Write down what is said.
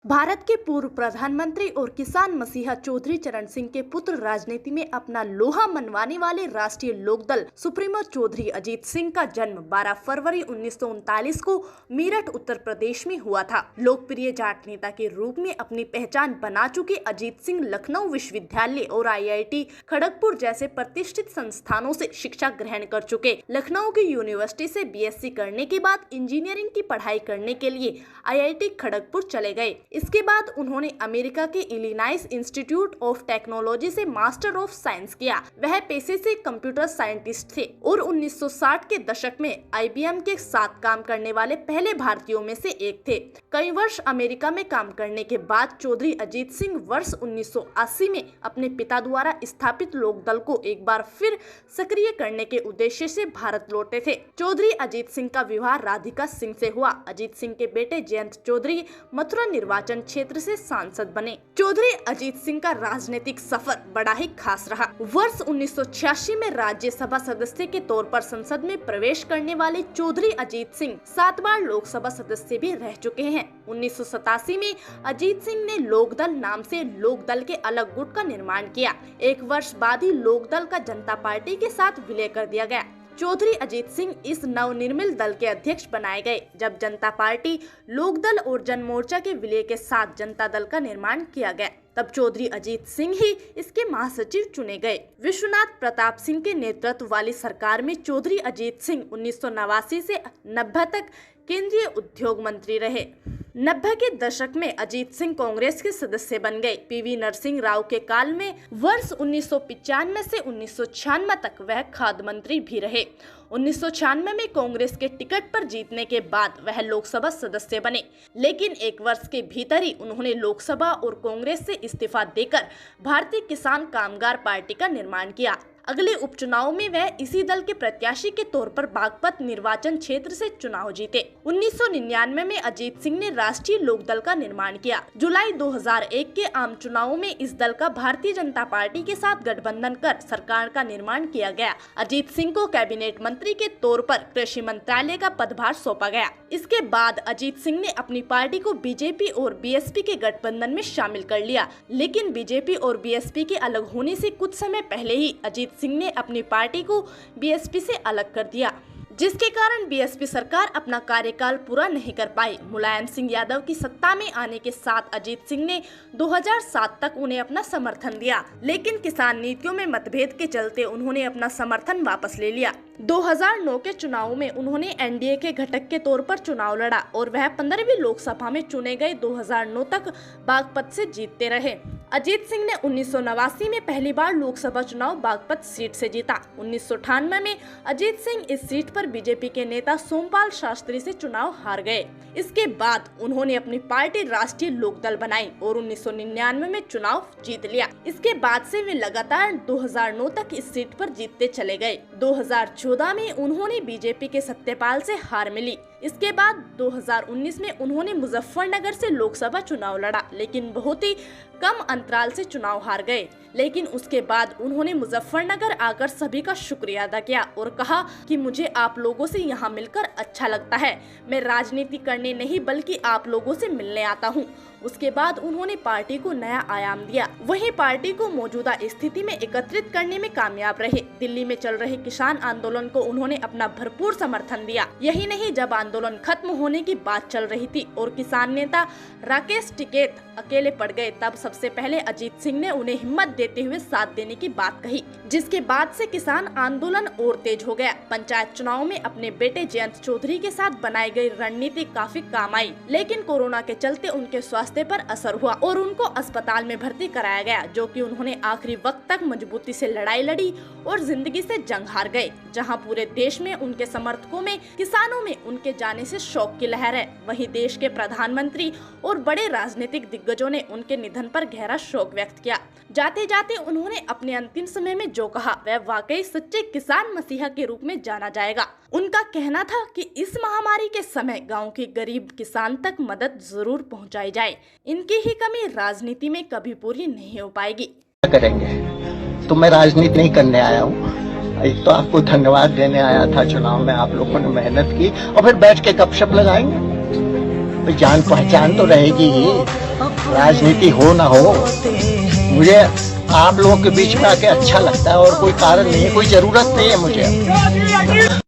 भारत के पूर्व प्रधानमंत्री और किसान मसीहा चौधरी चरण सिंह के पुत्र राजनीति में अपना लोहा मनवाने वाले राष्ट्रीय लोकदल सुप्रीमो चौधरी अजीत सिंह का जन्म 12 फरवरी 1939 को मीरठ उत्तर प्रदेश में हुआ था। लोकप्रिय जाट नेता के रूप में अपनी पहचान बना चुके अजीत सिंह लखनऊ विश्वविद्यालय और IIT खड़गपुर जैसे प्रतिष्ठित संस्थानों से शिक्षा ग्रहण कर चुके। लखनऊ की यूनिवर्सिटी से BSc करने के बाद इंजीनियरिंग की पढ़ाई करने के लिए IIT खड़गपुर चले गए। इसके बाद उन्होंने अमेरिका के इलिनॉइस इंस्टीट्यूट ऑफ टेक्नोलॉजी से मास्टर ऑफ साइंस किया। वह पेशे से कंप्यूटर साइंटिस्ट थे और 1960 के दशक में IBM के साथ काम करने वाले पहले भारतीयों में से एक थे। कई वर्ष अमेरिका में काम करने के बाद चौधरी अजीत सिंह वर्ष 1980 में अपने पिता द्वारा स्थापित लोकदल को एक बार फिर सक्रिय करने के उद्देश्य से भारत लौटे थे। चौधरी अजीत सिंह का विवाह राधिका सिंह से हुआ। अजीत सिंह के बेटे जयंत चौधरी मथुरा निर्वाचन क्षेत्र से सांसद बने। चौधरी अजीत सिंह का राजनीतिक सफर बड़ा ही खास रहा। वर्ष 1986 में राज्यसभा सदस्य के तौर पर संसद में प्रवेश करने वाले चौधरी अजीत सिंह 7 बार लोकसभा सदस्य भी रह चुके हैं। 1987 में अजीत सिंह ने लोकदल नाम से लोकदल के अलग गुट का निर्माण किया। एक वर्ष बाद ही लोकदल का जनता पार्टी के साथ विलय कर दिया गया। चौधरी अजीत सिंह इस नवनिर्मित दल के अध्यक्ष बनाए गए। जब जनता पार्टी, लोकदल और जन मोर्चा के विलय के साथ जनता दल का निर्माण किया गया, तब चौधरी अजीत सिंह ही इसके महासचिव चुने गए। विश्वनाथ प्रताप सिंह के नेतृत्व वाली सरकार में चौधरी अजीत सिंह 1989 से 90 तक केंद्रीय उद्योग मंत्री रहे। 90 के दशक में अजीत सिंह कांग्रेस के सदस्य बन गए। PV नरसिंह राव के काल में वर्ष 1995 से 1996 तक वह खाद्य मंत्री भी रहे। 1996 में कांग्रेस के टिकट पर जीतने के बाद वह लोकसभा सदस्य बने, लेकिन एक वर्ष के भीतर ही उन्होंने लोकसभा और कांग्रेस से इस्तीफा देकर भारतीय किसान कामगार पार्टी का निर्माण किया। अगले उपचुनाव में वह इसी दल के प्रत्याशी के तौर पर बागपत निर्वाचन क्षेत्र से चुनाव जीते। 1999 में अजीत सिंह ने राष्ट्रीय लोकदल का निर्माण किया। जुलाई 2001 के आम चुनावों में इस दल का भारतीय जनता पार्टी के साथ गठबंधन कर सरकार का निर्माण किया गया। अजीत सिंह को कैबिनेट मंत्री के तौर पर कृषि मंत्रालय का पदभार सौंपा गया। इसके बाद अजीत सिंह ने अपनी पार्टी को BJP और BSP के गठबंधन में शामिल कर लिया, लेकिन BJP और BSP के अलग होने से कुछ समय पहले ही अजीत सिंह ने अपनी पार्टी को BSP से अलग कर दिया, जिसके कारण BSP सरकार अपना कार्यकाल पूरा नहीं कर पाई। मुलायम सिंह यादव की सत्ता में आने के साथ अजीत सिंह ने 2007 तक उन्हें अपना समर्थन दिया, लेकिन किसान नीतियों में मतभेद के चलते उन्होंने अपना समर्थन वापस ले लिया। 2009 के चुनाव में उन्होंने NDA के घटक के तौर पर चुनाव लड़ा और वह 15वीं लोकसभा में चुने गए 2009 तक बागपत से जीतते रहे। अजीत सिंह ने 1989 में पहली बार लोकसभा चुनाव बागपत सीट से जीता। 1998 में अजीत सिंह इस सीट पर BJP के नेता सोमपाल शास्त्री से चुनाव हार गए। इसके बाद उन्होंने अपनी पार्टी राष्ट्रीय लोकदल बनाई और 1999 में चुनाव जीत लिया। इसके बाद से वे लगातार 2009 तक इस सीट पर जीतते चले गए। 2014 में उन्होंने BJP के सत्यपाल से हार मिली। इसके बाद 2019 में उन्होंने मुजफ्फरनगर से लोकसभा चुनाव लड़ा, लेकिन बहुत ही कम अंतराल से चुनाव हार गए। लेकिन उसके बाद उन्होंने मुजफ्फरनगर आकर सभी का शुक्रिया अदा किया और कहा कि मुझे आप लोगों से यहाँ मिलकर अच्छा लगता है। मैं राजनीति करने नहीं बल्कि आप लोगों से मिलने आता हूँ। उसके बाद उन्होंने पार्टी को नया आयाम दिया। वहीं पार्टी को मौजूदा स्थिति में एकत्रित करने में कामयाब रहे। दिल्ली में चल रहे किसान आंदोलन को उन्होंने अपना भरपूर समर्थन दिया। यही नहीं, जब आंदोलन खत्म होने की बात चल रही थी और किसान नेता राकेश टिकैत अकेले पड़ गए, तब सबसे पहले अजीत सिंह ने उन्हें हिम्मत देते हुए साथ देने की बात कही, जिसके बाद से किसान आंदोलन और तेज हो गया। पंचायत चुनाव में अपने बेटे जयंत चौधरी के साथ बनाई गई रणनीति काफी काम आई, लेकिन कोरोना के चलते उनके स्वास्थ्य पर असर हुआ और उनको अस्पताल में भर्ती कराया गया, जो कि उन्होंने आखिरी वक्त तक मजबूती से लड़ाई लड़ी और जिंदगी से जंग हार गए। जहां पूरे देश में उनके समर्थकों में, किसानों में उनके जाने से शोक की लहर है, वहीं देश के प्रधानमंत्री और बड़े राजनीतिक दिग्गजों ने उनके निधन पर गहरा शोक व्यक्त किया। जाते जाते उन्होंने अपने अंतिम समय में जो कहा वह वाकई सच्चे किसान मसीहा के रूप में जाना जाएगा। उनका कहना था कि इस महामारी के समय गांव के गरीब किसान तक मदद जरूर पहुंचाई जाए। इनकी ही कमी राजनीति में कभी पूरी नहीं हो पाएगी। करेंगे तो मैं राजनीति नहीं करने आया हूँ। एक तो आपको धन्यवाद देने आया था, चुनाव में आप लोगों ने मेहनत की और फिर बैठ के गपशप लगाएंगे। तो जान पहचान तो रहेगी ही, राजनीति हो ना हो। मुझे आप लोगों के बीच में आके अच्छा लगता है और कोई कारण नहीं है, कोई जरूरत नहीं है मुझे।